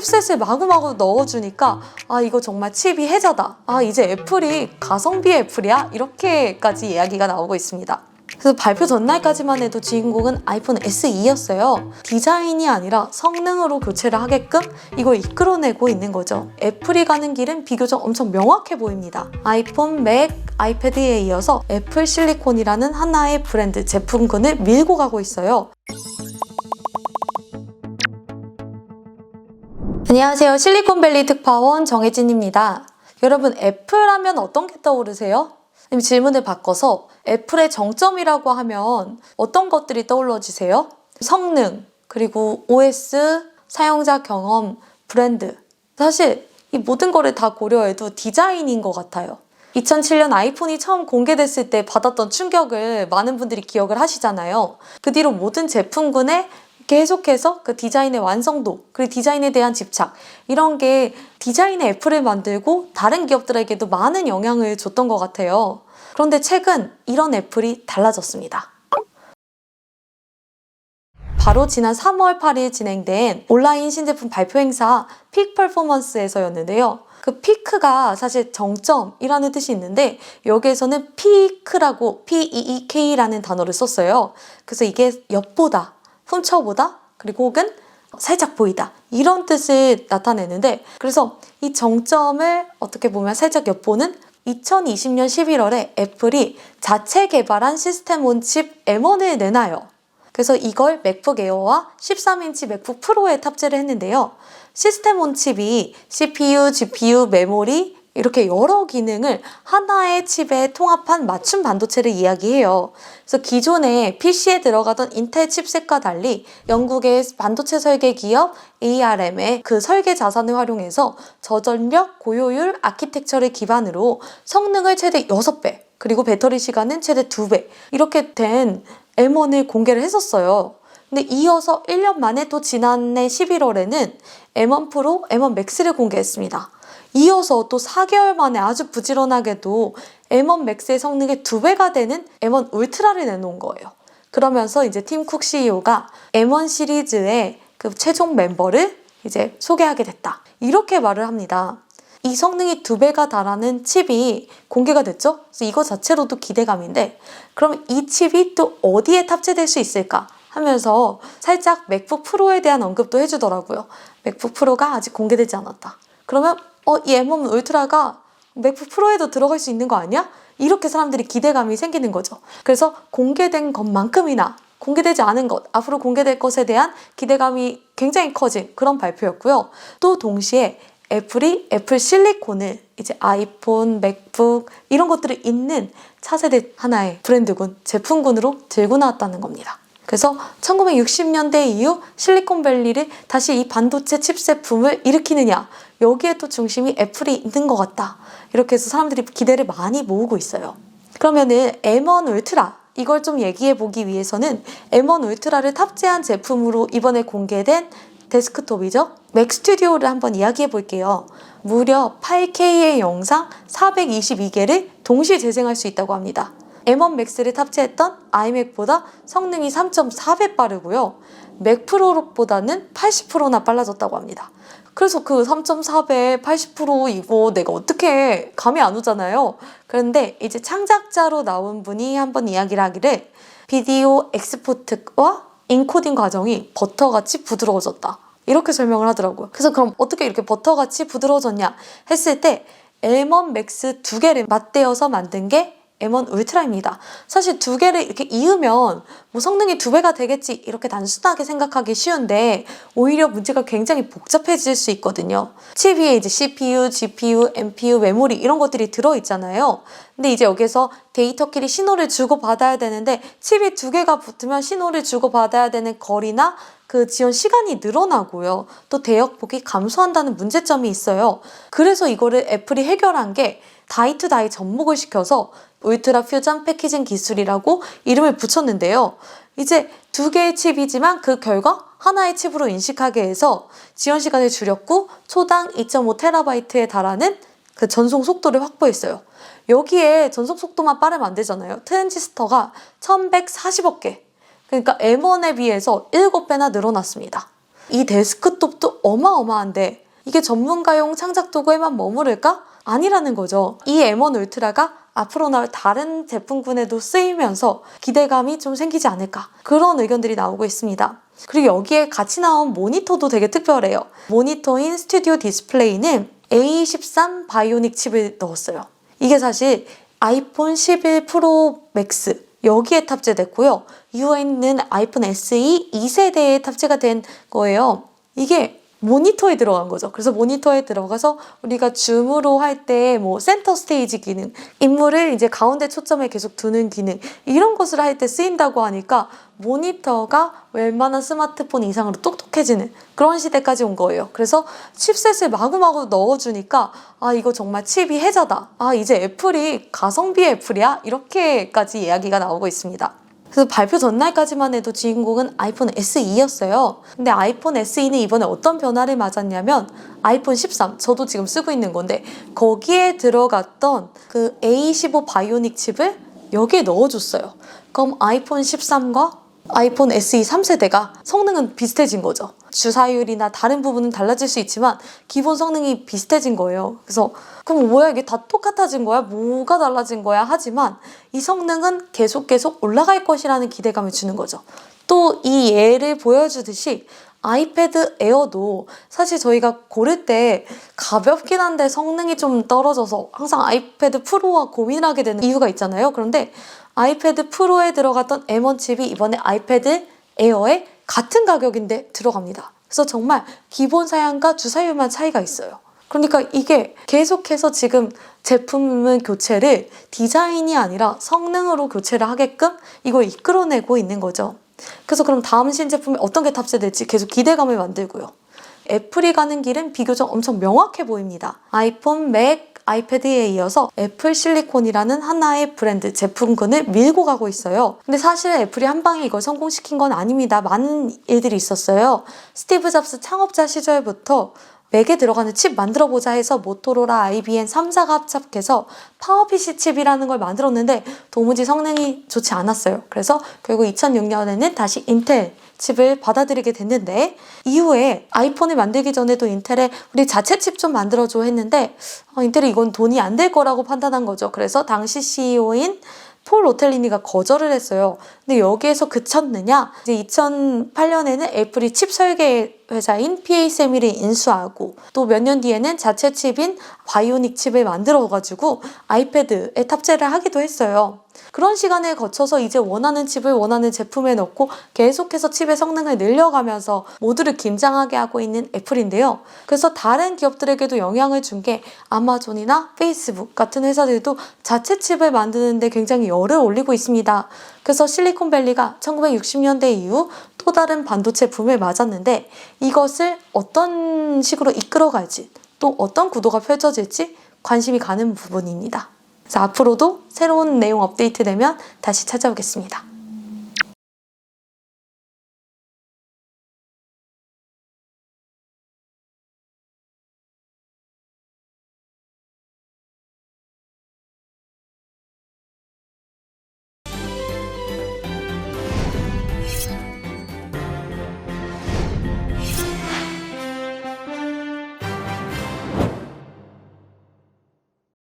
칩셋을 마구마구 넣어주니까 아, 이거 정말 칩이 해자다. 아, 이제 애플이 가성비 애플이야? 이렇게까지 이야기가 나오고 있습니다. 그래서 발표 전날까지만 해도 주인공은 아이폰 SE였어요. 디자인이 아니라 성능으로 교체를 하게끔 이걸 이끌어내고 있는 거죠. 애플이 가는 길은 비교적 엄청 명확해 보입니다. 아이폰, 맥, 아이패드에 이어서 애플 실리콘이라는 하나의 브랜드 제품군을 밀고 가고 있어요. 안녕하세요. 실리콘밸리 특파원 정혜진입니다. 여러분, 애플 하면 어떤 게 떠오르세요? 질문을 바꿔서 애플의 정점이라고 하면 어떤 것들이 떠올라지세요? 성능, 그리고 OS, 사용자 경험, 브랜드. 사실 이 모든 거를 다 고려해도 디자인인 것 같아요. 2007년 아이폰이 처음 공개됐을 때 받았던 충격을 많은 분들이 기억을 하시잖아요. 그 뒤로 모든 제품군에 계속해서 그 디자인의 완성도, 그리고 디자인에 대한 집착, 이런 게 디자인의 애플을 만들고 다른 기업들에게도 많은 영향을 줬던 것 같아요. 그런데 최근 이런 애플이 달라졌습니다. 바로 지난 3월 8일 진행된 온라인 신제품 발표 행사 픽 퍼포먼스에서였는데요. 그 피크가 사실 정점이라는 뜻이 있는데 여기에서는 피크라고 PEEK라는 단어를 썼어요. 그래서 이게 엿보다, 훔쳐보다, 그리고 혹은 살짝 보이다, 이런 뜻을 나타내는데, 그래서 이 정점을 어떻게 보면 살짝 엿보는 2020년 11월에 애플이 자체 개발한 시스템 온 칩 M1을 내놔요. 그래서 이걸 맥북 에어와 13인치 맥북 프로에 탑재를 했는데요. 시스템 온 칩이 CPU, GPU, 메모리 이렇게 여러 기능을 하나의 칩에 통합한 맞춤 반도체를 이야기해요. 그래서 기존에 PC에 들어가던 인텔 칩셋과 달리 영국의 반도체 설계 기업 ARM의 그 설계 자산을 활용해서 저전력, 고효율 아키텍처를 기반으로 성능을 최대 6배, 그리고 배터리 시간은 최대 2배 이렇게 된 M1을 공개를 했었어요. 근데 이어서 1년 만에 또 지난해 11월에는 M1 프로, M1 맥스를 공개했습니다. 이어서 또 4개월 만에 아주 부지런하게도 M1 맥스의 성능의 2배가 되는 M1 울트라를 내놓은 거예요. 그러면서 이제 팀 쿡 CEO가 M1 시리즈의 그 최종 멤버를 이제 소개하게 됐다, 이렇게 말을 합니다. 이 성능이 2배가 달하는 칩이 공개가 됐죠? 그래서 이거 자체로도 기대감인데, 그럼 이 칩이 또 어디에 탑재될 수 있을까 하면서 살짝 맥북 프로에 대한 언급도 해주더라고요. 맥북 프로가 아직 공개되지 않았다. 그러면 이 M1 울트라가 맥북 프로에도 들어갈 수 있는 거 아니야? 이렇게 사람들이 기대감이 생기는 거죠. 그래서 공개된 것만큼이나 공개되지 않은 것, 앞으로 공개될 것에 대한 기대감이 굉장히 커진 그런 발표였고요. 또 동시에 애플이 애플 실리콘을 이제 아이폰, 맥북 이런 것들을 있는 차세대 하나의 브랜드군, 제품군으로 들고 나왔다는 겁니다. 그래서 1960년대 이후 실리콘밸리를 다시 이 반도체 칩셋 붐을 일으키느냐, 여기에 또 중심이 애플이 있는 것 같다, 이렇게 해서 사람들이 기대를 많이 모으고 있어요. 그러면은 M1 울트라, 이걸 좀 얘기해 보기 위해서는 M1 울트라를 탑재한 제품으로 이번에 공개된 데스크톱이죠. 맥 스튜디오를 한번 이야기해 볼게요. 무려 8K의 영상 422개를 동시 재생할 수 있다고 합니다. M1 맥스를 탑재했던 아이맥보다 성능이 3.4배 빠르고요. 맥 프로보다는 80%나 빨라졌다고 합니다. 그래서 그 3.4배 80% 이거 내가 어떻게 감이 안 오잖아요. 그런데 이제 창작자로 나온 분이 한번 이야기를 하기를 비디오 엑스포트와 인코딩 과정이 버터같이 부드러워졌다, 이렇게 설명을 하더라고요. 그래서 그럼 어떻게 이렇게 버터같이 부드러워졌냐 했을 때 M1 맥스 2개를 맞대어서 만든 게 M1 울트라입니다. 사실 2개를 이렇게 이으면 뭐 성능이 2배가 되겠지, 이렇게 단순하게 생각하기 쉬운데 오히려 문제가 굉장히 복잡해질 수 있거든요. 칩 위에 이제 CPU, GPU, NPU, 메모리 이런 것들이 들어있잖아요. 근데 이제 여기서 데이터끼리 신호를 주고받아야 되는데 칩이 2개가 붙으면 신호를 주고받아야 되는 거리나 그 지원 시간이 늘어나고요. 또 대역폭이 감소한다는 문제점이 있어요. 그래서 이거를 애플이 해결한 게 다이2다이 접목을 시켜서 울트라 퓨전 패키징 기술이라고 이름을 붙였는데요. 이제 2개의 칩이지만 그 결과 하나의 칩으로 인식하게 해서 지원 시간을 줄였고 초당 2.5TB에 달하는 그 전송 속도를 확보했어요. 여기에 전송 속도만 빠르면 안 되잖아요. 트랜지스터가 1140억 개. 그러니까 M1에 비해서 7배나 늘어났습니다. 이 데스크톱도 어마어마한데 이게 전문가용 창작 도구에만 머무를까? 아니라는 거죠. 이 M1 울트라가 앞으로 나올 다른 제품군에도 쓰이면서 기대감이 좀 생기지 않을까, 그런 의견들이 나오고 있습니다. 그리고 여기에 같이 나온 모니터도 되게 특별해요. 모니터인 스튜디오 디스플레이는 A13 바이오닉 칩을 넣었어요. 이게 사실 아이폰 11 프로 맥스 여기에 탑재됐고요. 이후에 있는 아이폰 SE 2세대에 탑재가 된 거예요. 이게 모니터에 들어간 거죠. 그래서 모니터에 들어가서 우리가 줌으로 할 때 뭐 센터 스테이지 기능, 인물을 이제 가운데 초점에 계속 두는 기능, 이런 것을 할 때 쓰인다고 하니까 모니터가 웬만한 스마트폰 이상으로 똑똑해지는 그런 시대까지 온 거예요. 그래서 칩셋을 마구마구 넣어주니까 이거 정말 칩이 해자다. 이제 애플이 가성비 애플이야? 이렇게까지 이야기가 나오고 있습니다. 그래서 발표 전날까지만 해도 주인공은 아이폰 SE였어요. 근데 아이폰 SE는 이번에 어떤 변화를 맞았냐면 아이폰 13, 저도 지금 쓰고 있는 건데 거기에 들어갔던 그 A15 바이오닉 칩을 여기에 넣어줬어요. 그럼 아이폰 13과 아이폰 SE 3세대가 성능은 비슷해진 거죠. 주사율이나 다른 부분은 달라질 수 있지만 기본 성능이 비슷해진 거예요. 그래서 그럼 뭐야, 이게 다 똑같아진 거야? 뭐가 달라진 거야? 하지만 이 성능은 계속 올라갈 것이라는 기대감을 주는 거죠. 또 이 예를 보여주듯이 아이패드 에어도 사실 저희가 고를 때 가볍긴 한데 성능이 좀 떨어져서 항상 아이패드 프로와 고민하게 되는 이유가 있잖아요. 그런데 아이패드 프로에 들어갔던 M1 칩이 이번에 아이패드 에어에 같은 가격인데 들어갑니다. 그래서 정말 기본 사양과 주사율만 차이가 있어요. 그러니까 이게 계속해서 지금 제품은 교체를 디자인이 아니라 성능으로 교체를 하게끔 이걸 이끌어내고 있는 거죠. 그래서 그럼 다음 신제품에 어떤 게 탑재될지 계속 기대감을 만들고요. 애플이 가는 길은 비교적 엄청 명확해 보입니다. 아이폰, 맥, 아이패드에 이어서 애플 실리콘이라는 하나의 브랜드 제품군을 밀고 가고 있어요. 근데 사실 애플이 한 방에 이걸 성공시킨 건 아닙니다. 많은 일들이 있었어요. 스티브 잡스 창업자 시절부터 맥에 들어가는 칩 만들어보자 해서 모토로라, IBM 3사가 합작해서 파워PC 칩이라는 걸 만들었는데 도무지 성능이 좋지 않았어요. 그래서 결국 2006년에는 다시 인텔 칩을 받아들이게 됐는데, 이후에 아이폰을 만들기 전에도 인텔에 우리 자체 칩 좀 만들어줘 했는데 인텔이 이건 돈이 안 될 거라고 판단한 거죠. 그래서 당시 CEO인 폴 오텔리니가 거절을 했어요. 근데 여기에서 그쳤느냐? 이제 2008년에는 애플이 칩 설계 회사인 PA세미를 인수하고 또 몇 년 뒤에는 자체 칩인 바이오닉 칩을 만들어가지고 아이패드에 탑재를 하기도 했어요. 그런 시간을 거쳐서 이제 원하는 칩을 원하는 제품에 넣고 계속해서 칩의 성능을 늘려가면서 모두를 긴장하게 하고 있는 애플인데요. 그래서 다른 기업들에게도 영향을 준 게 아마존이나 페이스북 같은 회사들도 자체 칩을 만드는데 굉장히 열을 올리고 있습니다. 그래서 실리콘밸리가 1960년대 이후 또 다른 반도체 붐을 맞았는데 이것을 어떤 식으로 이끌어갈지 또 어떤 구도가 펼쳐질지 관심이 가는 부분입니다. 그래서 앞으로도 새로운 내용 업데이트 되면 다시 찾아오겠습니다.